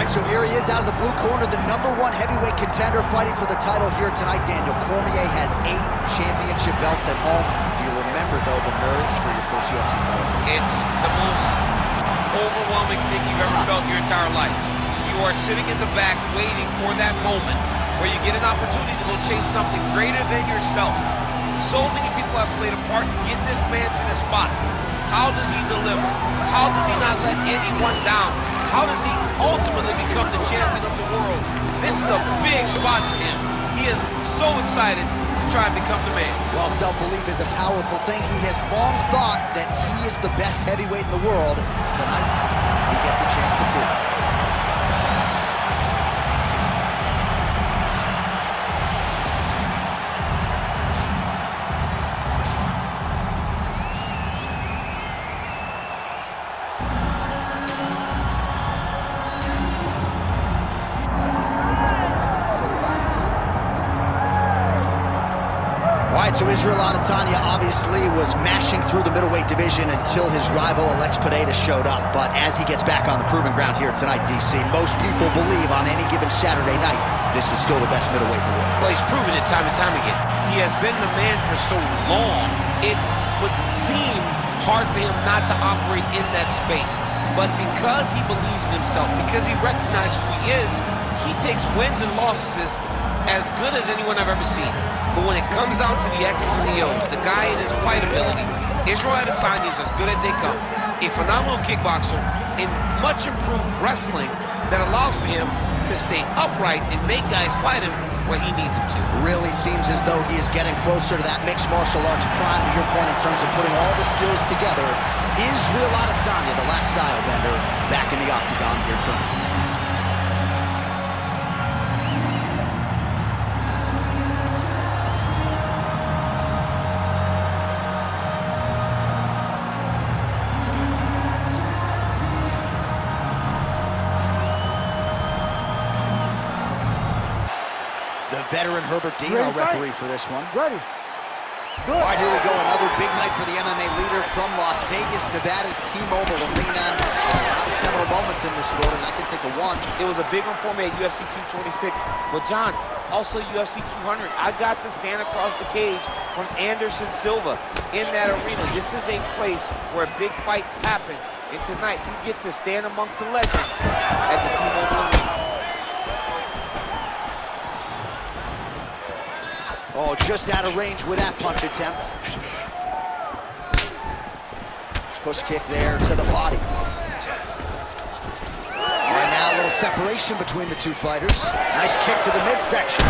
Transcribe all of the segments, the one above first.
right, so here he is out of the blue corner, the #1 heavyweight contender fighting for the title here tonight. Daniel Cormier has 8 championship belts at home. Do you remember, though, the nerves for your first UFC title? It's the most overwhelming thing you've ever felt your entire life. You are sitting in the back waiting for that moment where you get an opportunity to go chase something greater than yourself. So many people have played a part in getting this man to the spot. How does he deliver? How does he not let anyone down? How does he ultimately become the champion of the world? This is a big spot for him. He is so excited to try and become the man. While self-belief is a powerful thing, he has long thought that he is the best heavyweight in the world. Tonight, he gets a chance to prove it. So Israel Adesanya obviously was mashing through the middleweight division until his rival Alex Pereira showed up. But as he gets back on the proving ground here tonight, DC, most people believe on any given Saturday night, this is still the best middleweight in the world. Well, he's proven it time and time again. He has been the man for so long, it would seem hard for him not to operate in that space. But because he believes in himself, because he recognizes who he is, he takes wins and losses as good as anyone I've ever seen. But when it comes down to the X's and the O's, the guy in his fight ability, Israel Adesanya is as good as they come. A phenomenal kickboxer in much improved wrestling that allows for him to stay upright and make guys fight him where he needs them to. Really seems as though he is getting closer to that mixed martial arts prime, to your point, in terms of putting all the skills together. Israel Adesanya, the last style bender, back in the octagon here tonight. Veteran Herbert Dean, our referee for this one. Ready. Good. All right, here we go. Another big night for the MMA leader from Las Vegas, Nevada's T-Mobile Arena. A lot of seminal moments in this building. I can think of one. It was a big one for me at UFC 226. But, John, also UFC 200. I got to stand across the cage from Anderson Silva in that arena. This is a place where big fights happen. And tonight, you get to stand amongst the legends at the T-Mobile Arena. Oh, just out of range with that punch attempt. Push kick there to the body. All right, now a little separation between the two fighters. Nice kick to the midsection.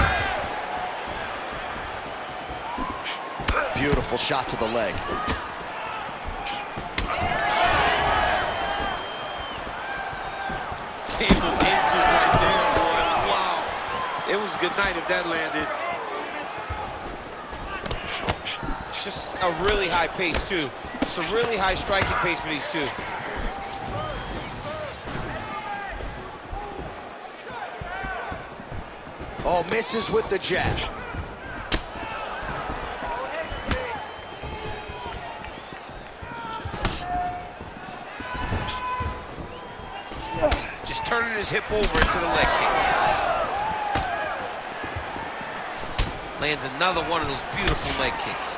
Beautiful shot to the leg. Game of inches right there, boy. Wow. It was a good night if that landed. Just a really high pace, too. It's a really high striking pace for these two. Oh, misses with the jab. Just turning his hip over into the leg kick. Lands another one of those beautiful leg kicks.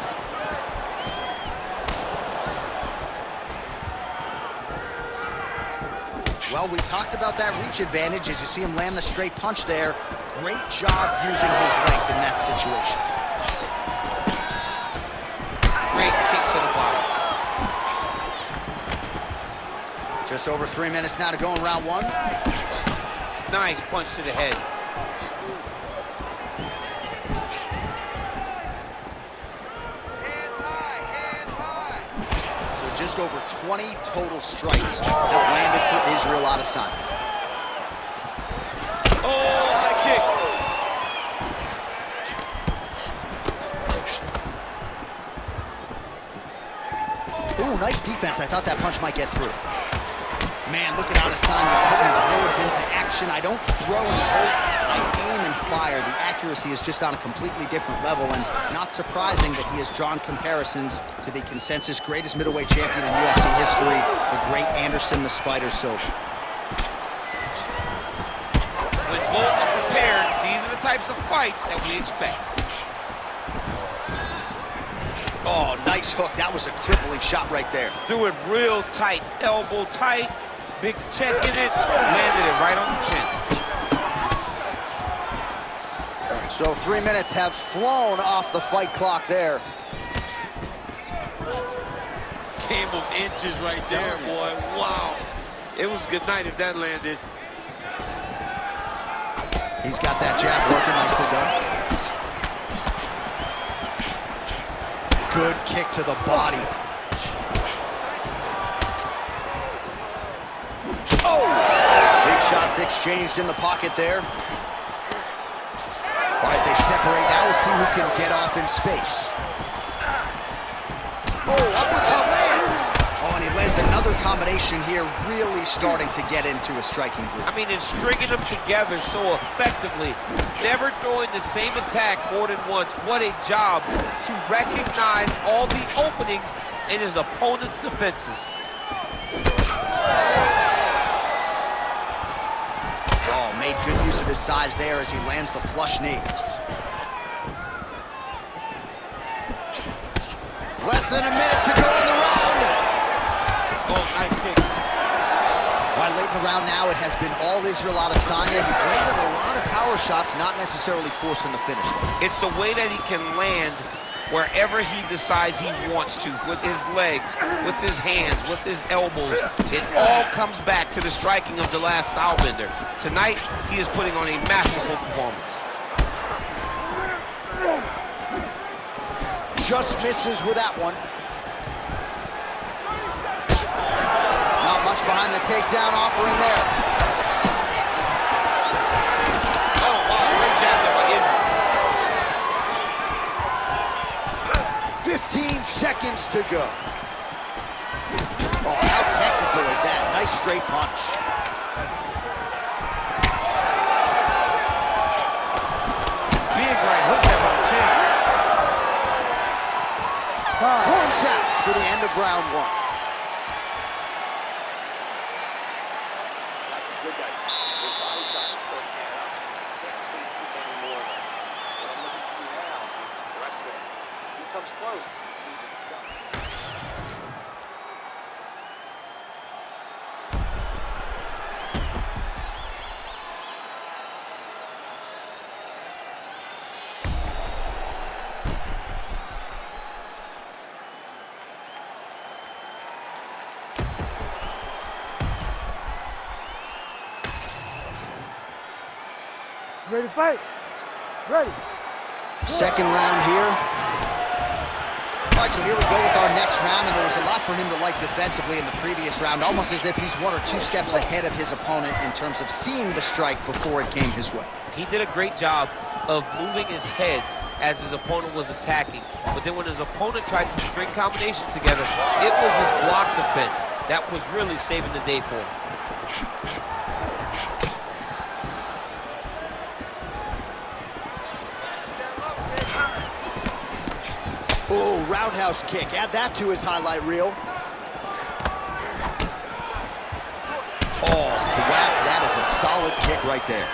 Well, we talked about that reach advantage as you see him land the straight punch there. Great job using his length in that situation. Great kick to the body. Just over 3 minutes now to go in round one. Nice punch to the head. Just over 20 total strikes have landed for Israel Adesanya. Oh, high kick. Ooh, nice defense. I thought that punch might get through. Man, look at Adesanya putting his words into action. I don't throw and hope, I aim and fire. The accuracy is just on a completely different level, and not surprising that he has drawn comparisons to the consensus greatest middleweight champion in UFC history, the great Anderson the Spider Silva. go unprepared, these are the types of fights that we expect. Oh, nice hook. That was a crippling shot right there. Threw it real tight, elbow tight, big check in it, landed it right on the chin. So 3 minutes have flown off the fight clock there. Game of inches right there, boy. Wow. It was good night if that landed. He's got that jab working, nicely done. Good kick to the body. Oh! Big shots exchanged in the pocket there. All right, they separate. Now we'll see who can get off in space. Oh, uppercut lands. Oh, and he lands another combination here, really starting to get into a striking group. I mean, and stringing them together so effectively, never throwing the same attack more than once. What a job to recognize all the openings in his opponent's defenses. Oh, made good use of his size there as he lands the flush knee. Less than a minute to go in the round. Oh, nice kick. All right, late in the round now, it has been all Israel Adesanya. He's landed a lot of power shots, not necessarily forcing the finish, though. It's the way that he can land wherever he decides he wants to, with his legs, with his hands, with his elbows. It all comes back to the striking of the last stylebender. Tonight, he is putting on a masterful performance. Just misses with that one. Not much behind the takedown offering there. Oh, wow, great jab there by Israel. 15 seconds to go. Oh, how technical is that? Nice straight punch. Big right hook there by the chin. Horn sounds for the end of round one. Ready to fight? Ready. Second round here. All right, so here we go with our next round, and there was a lot for him to like defensively in the previous round, almost as if he's 1 or 2 steps ahead of his opponent in terms of seeing the strike before it came his way. He did a great job of moving his head as his opponent was attacking. But then when his opponent tried to string combinations together, it was his block defense that was really saving the day for him. Oh, roundhouse kick. Add that to his highlight reel. Oh, thwap. That is a solid kick right there.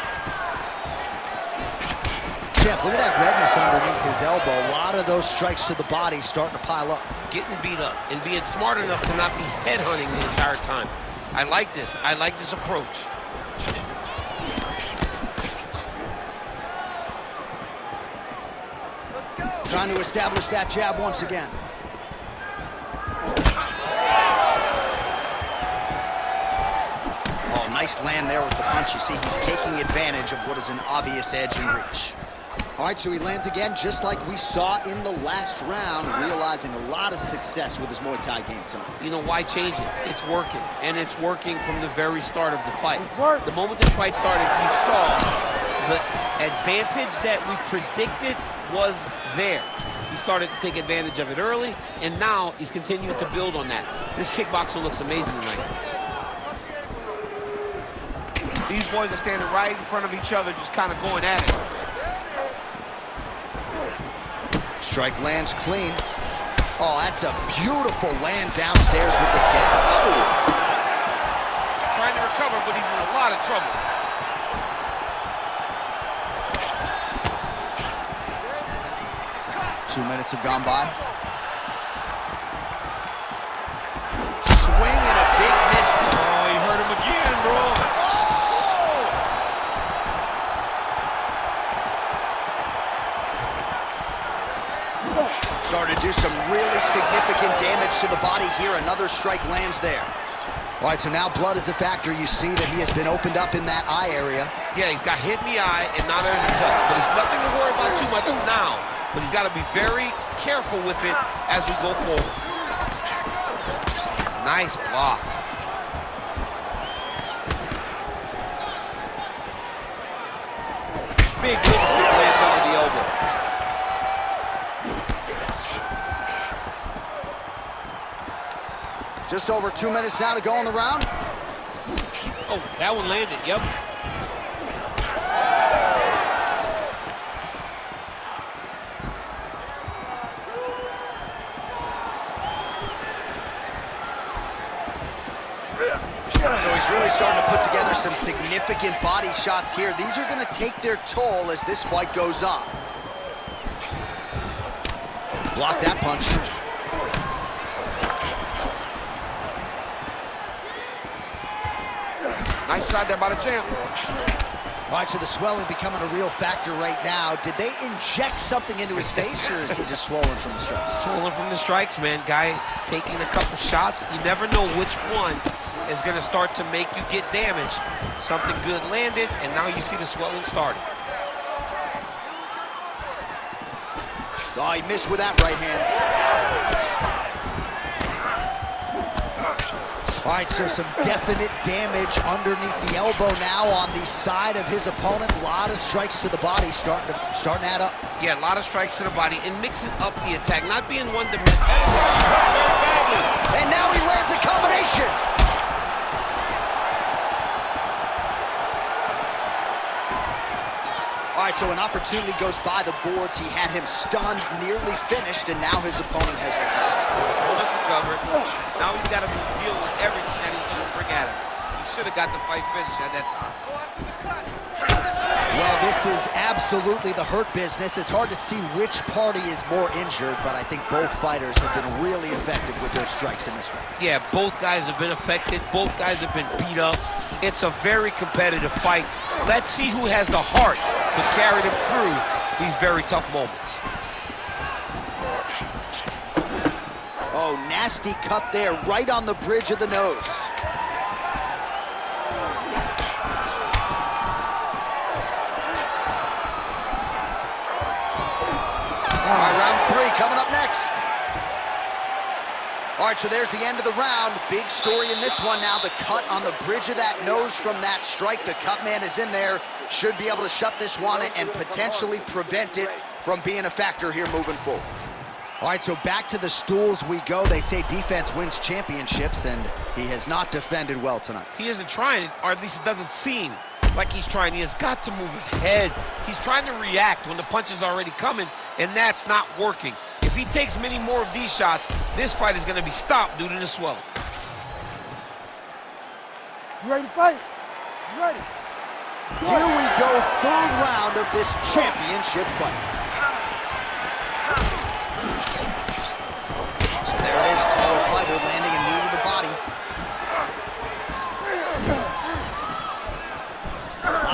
Champ, look at that redness underneath his elbow. A lot of those strikes to the body starting to pile up. Getting beat up and being smart enough to not be headhunting the entire time. I like this. I like this approach. Trying to establish that jab once again. Oh, nice land there with the punch. You see, he's taking advantage of what is an obvious edge and reach. All right, so he lands again, just like we saw in the last round, realizing a lot of success with his Muay Thai game tonight. You know, why change it? It's working, and it's working from the very start of the fight. Work. The moment this fight started, you saw the advantage that we predicted was there. He started to take advantage of it early, and now he's continuing to build on that. This kickboxer looks amazing tonight. These boys are standing right in front of each other, just kind of going at it. Strike lands clean. Oh, that's a beautiful land downstairs with the kick. Oh! Trying to recover, but he's in a lot of trouble. minutes have gone by. Swing and a big miss. Oh, you hurt him again, bro. Starting to do some really significant damage to the body here. Another strike lands there. All right, so now blood is a factor. You see that he has been opened up in that eye area. Yeah, he's got hit in the eye, and now there's a cut. But there's nothing to worry about too much now. But he's got to be very careful with it as we go forward. Nice block. Big kick lands under the elbow. Just over 2 minutes now to go in the round. Oh, that one landed, yep. So he's really starting to put together some significant body shots here. These are going to take their toll as this fight goes on. Block that punch. Nice shot there by the champ. All right, so the swelling becoming a real factor right now. Did they inject something into his face, or is he just swollen from the strikes? Swollen from the strikes, man. Guy taking a couple shots. You never know which one is going to start to make you get damaged. Something good landed, and now you see the swelling starting. Oh, he missed with that right hand. All right, so some definite damage underneath the elbow now on the side of his opponent. A lot of strikes to the body starting to add up. Yeah, a lot of strikes to the body and mixing up the attack, not being one-dimensional. Badly. And now he lands a combination. All right, so an opportunity goes by the boards. He had him stunned, nearly finished, and now his opponent has recovered. Now he's got to deal with everything that he's going to bring at him. He should have got the fight finished at that time. Well, this is absolutely the hurt business. It's hard to see which party is more injured, but I think both fighters have been really effective with their strikes in this one. Yeah, both guys have been affected. Both guys have been beat up. It's a very competitive fight. Let's see who has the heart to carry them through these very tough moments. Oh, nasty cut there, right on the bridge of the nose. All right, round three coming up next. All right, so there's the end of the round. Big story in this one now. The cut on the bridge of that nose from that strike. The cut man is in there. Should be able to shut this one and potentially prevent it from being a factor here moving forward. All right, so back to the stools we go. They say defense wins championships, and he has not defended well tonight. He isn't trying, or at least it doesn't seem like he's trying. He has got to move his head. He's trying to react when the punch is already coming, and that's not working. If he takes many more of these shots, this fight is going to be stopped due to the swelling. You ready to fight? You ready? Here we go, third round of this championship fight. So there it is, taller fighter landing a knee to the body.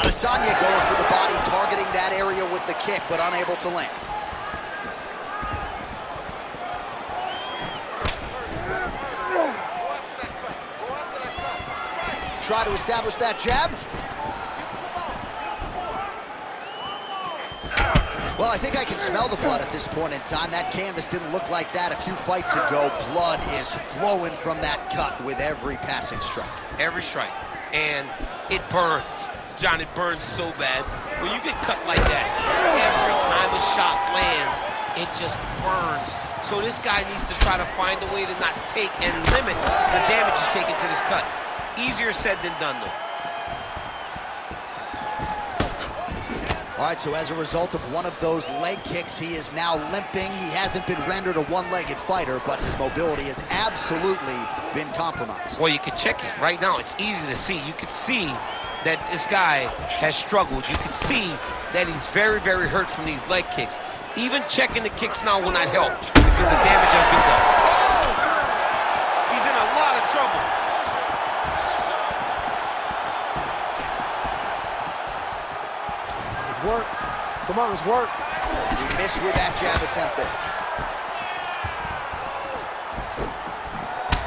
Adesanya going for the body, targeting that area with the kick, but unable to land. Try to establish that jab. Well, I think I can smell the blood at this point in time. That canvas didn't look like that a few fights ago. Blood is flowing from that cut with every passing strike. Every strike. And it burns. John, it burns so bad. When you get cut like that, every time a shot lands, it just burns. So this guy needs to try to find a way to not take and limit the damage he's taking to this cut. Easier said than done, though. All right, so as a result of one of those leg kicks, he is now limping. He hasn't been rendered a one-legged fighter, but his mobility has absolutely been compromised. Well, you can check it right now. It's easy to see. You can see that this guy has struggled. You can see that he's very, very hurt from these leg kicks. Even checking the kicks now will not help because the damage has been done. He's in a lot of trouble. Work. Come on, let's work. He missed with that jab attempt there.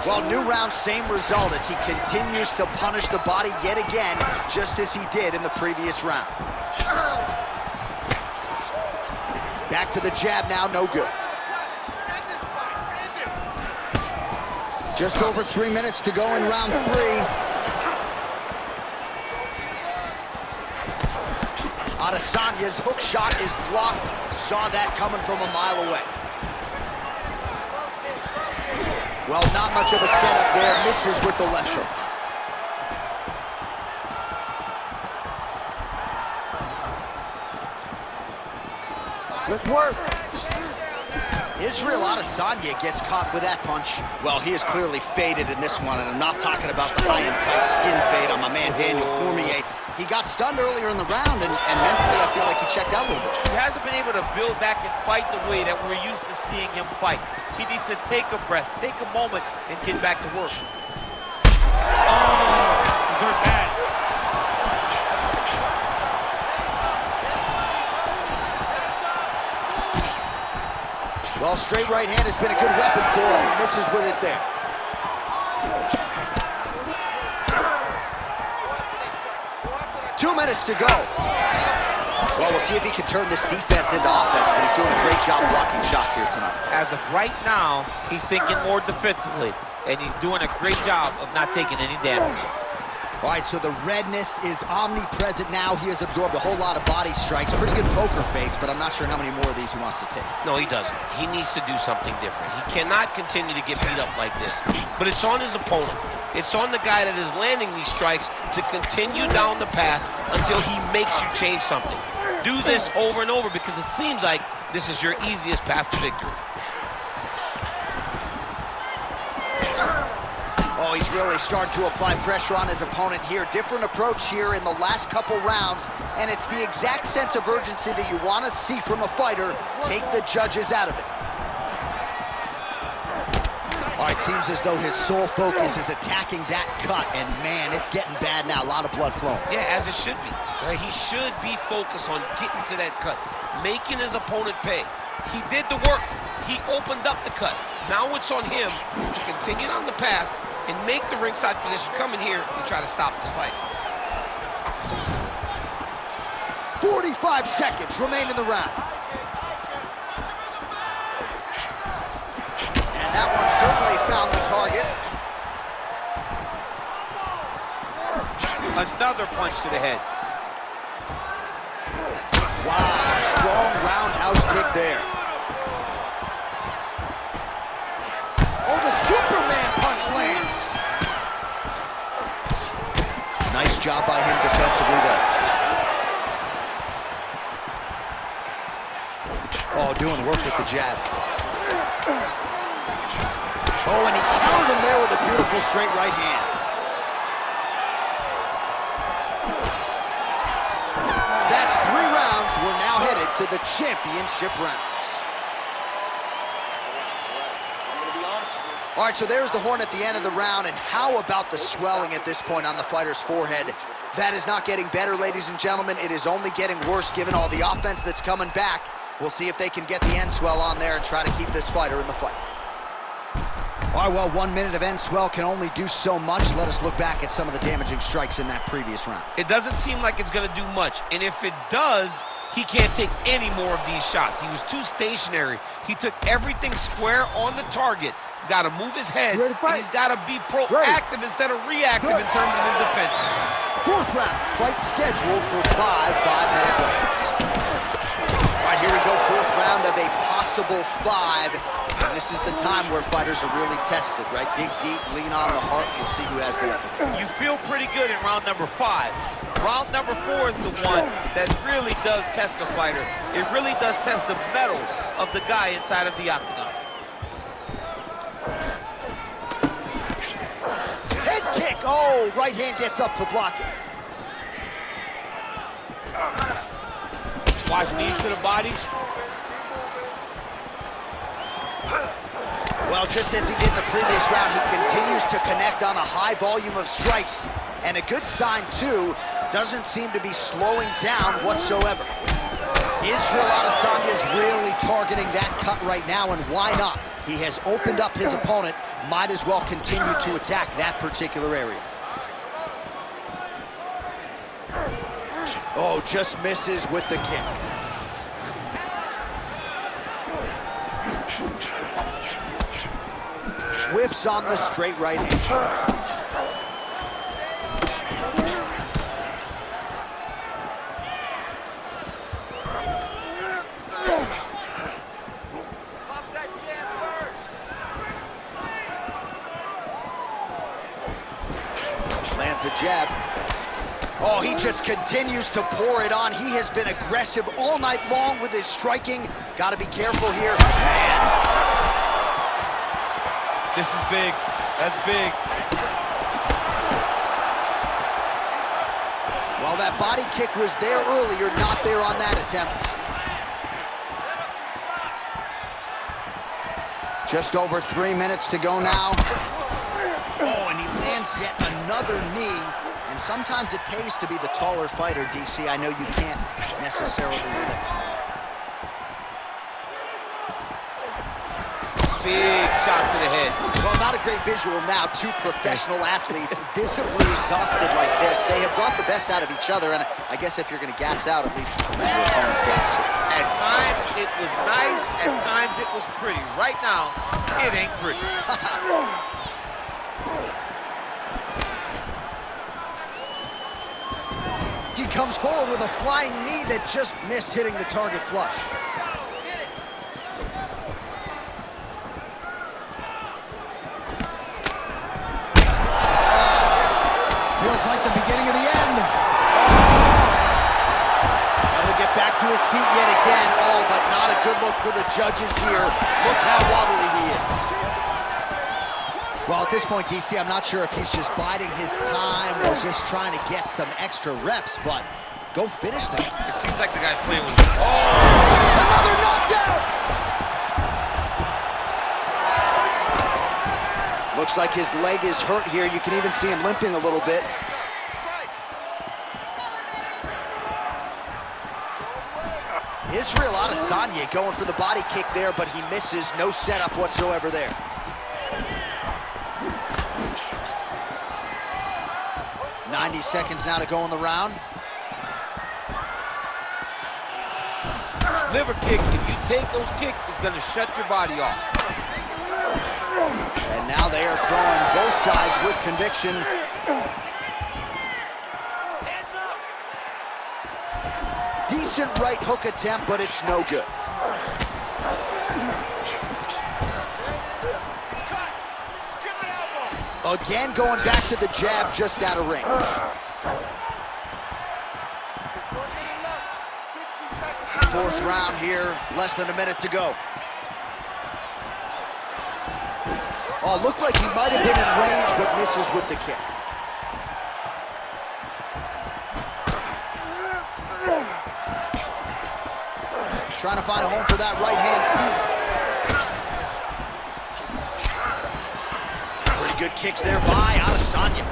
Well, new round, same result as he continues to punish the body yet again, just as he did in the previous round. Back to the jab now, no good. Just over 3 minutes to go in round 3. Adesanya's hook shot is blocked. Saw that coming from a mile away. Well, not much of a setup there. Misses with the left hook. Let's work. Israel Adesanya gets caught with that punch. Well, he is clearly faded in this one, and I'm not talking about the high and tight skin fade on my man Daniel Cormier. He got stunned earlier in the round, and mentally I feel like he checked out a little bit. He hasn't been able to build back and fight the way that we're used to seeing him fight. He needs to take a breath, take a moment, and get back to work. Oh, these are bad. Well, straight right hand has been a good weapon for him. He misses with it there. Two minutes to go. Well, we'll see if he can turn this defense into offense, but he's doing a great job blocking shots here tonight. As of right now, he's thinking more defensively, and he's doing a great job of not taking any damage. All right, so the redness is omnipresent now. He has absorbed a whole lot of body strikes. Pretty good poker face, but I'm not sure how many more of these he wants to take. No, he doesn't. He needs to do something different. He cannot continue to get beat up like this. But it's on his opponent. It's on the guy that is landing these strikes to continue down the path until he makes you change something. Do this over and over because it seems like this is your easiest path to victory. Oh, he's really starting to apply pressure on his opponent here. Different approach here in the last couple rounds, and it's the exact sense of urgency that you want to see from a fighter. Take the judges out of it. All right, seems as though his sole focus is attacking that cut, and man, it's getting bad now. A lot of blood flowing. Yeah, as it should be. Right? He should be focused on getting to that cut, making his opponent pay. He did the work. He opened up the cut. Now it's on him to continue on the path and make the ringside position, come in here and try to stop this fight. 45 seconds remain in the round. And that one certainly found the target. Another punch to the head. Wow, strong roundhouse kick there. Oh, the Superman punch lands. Nice job by him defensively there. Oh, doing work with the jab. Oh, and he countered him there with a beautiful straight right hand. That's 3 rounds. We're now headed to the championship rounds. All right, so there's the horn at the end of the round, and how about the swelling at this point on the fighter's forehead? That is not getting better, ladies and gentlemen. It is only getting worse given all the offense that's coming back. We'll see if they can get the end swell on there and try to keep this fighter in the fight. All right, well, 1 minute of end swell can only do so much. Let us look back at some of the damaging strikes in that previous round. It doesn't seem like it's going to do much, and if it does, he can't take any more of these shots. He was too stationary. He took everything square on the target. He's got to move his head, and he's got to be proactive instead of reactive in terms of his defense. 4th round, fight scheduled for 5 5-minute rounds. All right, here we go, 4th round of a possible 5. And this is the time where fighters are really tested, right? Dig deep, lean on the heart. We'll see who has the upper hand. You feel pretty good in round number 5. Round number 4 is the one that really does test the fighter. It really does test the mettle of the guy inside of the octagon. Head kick. Oh, right hand gets up to block it. Watch knees to the body. Well, just as he did in the previous round, he continues to connect on a high volume of strikes. And a good sign, too, doesn't seem to be slowing down whatsoever. Israel Adesanya is really targeting that cut right now, and why not? He has opened up his opponent, might as well continue to attack that particular area. Oh, just misses with the kick. Whiffs on the straight right hand. Lands a jab. Oh, he just continues to pour it on. He has been aggressive all night long with his striking. Got to be careful here. Man. This is big. That's big. Well, that body kick was there earlier, not there on that attempt. Just over 3 minutes to go now. Oh, and he lands yet another knee. And sometimes it pays to be the taller fighter, DC. I know you can't necessarily win. Big shot to the head. Well, not a great visual now. Two professional athletes visibly exhausted like this. They have brought the best out of each other, and I guess if you're going to gas out, at least let your opponent's gas too. At times it was nice, at times it was pretty. Right now, it ain't pretty. He comes forward with a flying knee that just missed hitting the target flush. Feels like the beginning of the end. And we'll get back to his feet yet again. Oh, but not a good look for the judges here. Look how wobbly he is. Well, at this point, DC, I'm not sure if he's just biding his time or just trying to get some extra reps, but go finish them. It seems like the guy's playing with... Oh! Another knockdown! Looks like his leg is hurt here. You can even see him limping a little bit. Israel Adesanya going for the body kick there, but he misses. No setup whatsoever there. .90 seconds now to go in the round. Liver kick, if you take those kicks, it's going to shut your body off. And now they are throwing both sides with conviction. Decent right hook attempt, but it's no good. Again, going back to the jab, just out of range. Fourth round here, less than a minute to go. Oh, looked like he might have been in range, but misses with the kick. He's trying to find a home for that right hand. Pretty good kicks there by Adesanya.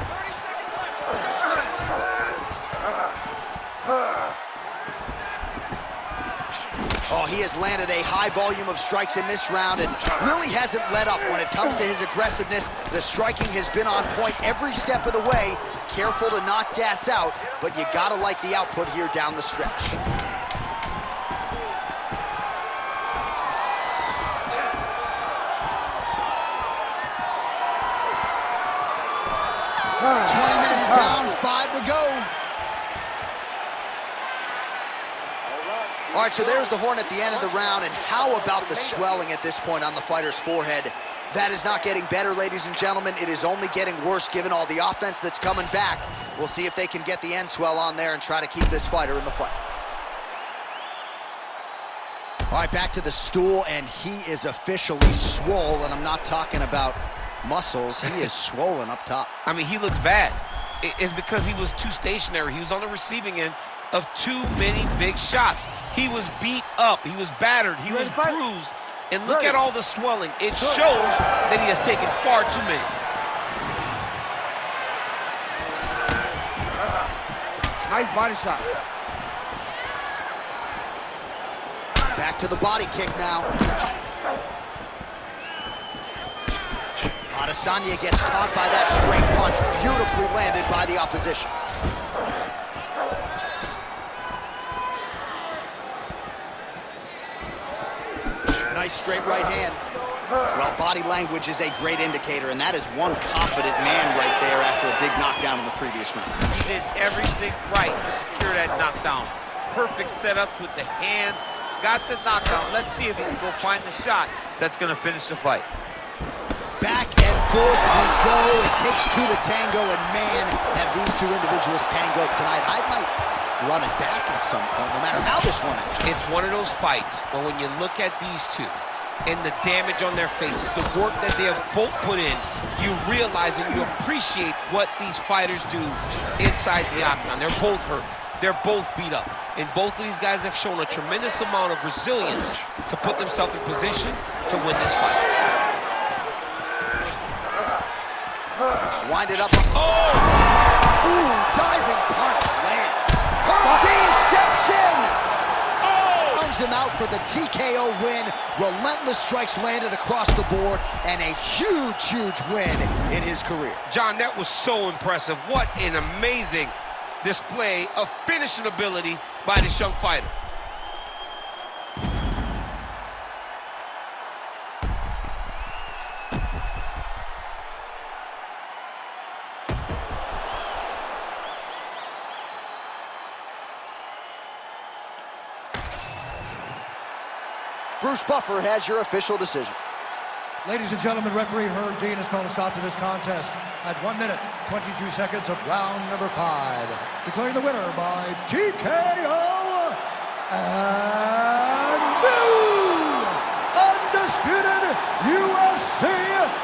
30 seconds left. Oh, he has landed a high volume of strikes in this round and really hasn't let up when it comes to his aggressiveness. The striking has been on point every step of the way. Careful to not gas out, but you gotta like the output here down the stretch. Huh. 20 minutes down, 5 to go. All right, so there's the horn at the end of the round, and how about the swelling at this point on the fighter's forehead? That is not getting better, ladies and gentlemen. It is only getting worse given all the offense that's coming back. We'll see if they can get the end swell on there and try to keep this fighter in the fight. All right, back to the stool, and he is officially swole, and I'm not talking about muscles. He is swollen up top. I mean, he looks bad. It's because he was too stationary. He was on the receiving end of too many big shots. He was beat up. He was battered. He was bruised. And look at all the swelling. It shows that he has taken far too many. Nice body shot. Back to the body kick now. Adesanya gets caught by that straight punch, beautifully landed by the opposition. Nice straight right hand. Well, body language is a great indicator, and that is one confident man right there after a big knockdown in the previous round. He did everything right to secure that knockdown. Perfect setups with the hands. Got the knockdown. Let's see if he can go find the shot that's going to finish the fight. Back and forth we go. It takes two to tango, and man, have these two individuals tangoed tonight. I might run it back at some point, no matter how this one is. It's one of those fights where when you look at these two and the damage on their faces, the work that they have both put in, you realize and you appreciate what these fighters do inside the octagon. They're both hurt. They're both beat up. And both of these guys have shown a tremendous amount of resilience to put themselves in position to win this fight. Wind it up. Oh! Ooh, diving punch lands. Dean steps in. Oh! Rounds him out for the TKO win. Relentless strikes landed across the board, and a huge, huge win in his career. John, that was so impressive. What an amazing display of finishing ability by this young fighter. Bruce Buffer has your official decision. Ladies and gentlemen, referee Herb Dean has called a stop to this contest at 1 minute, 22 seconds of round number 5. Declaring the winner by TKO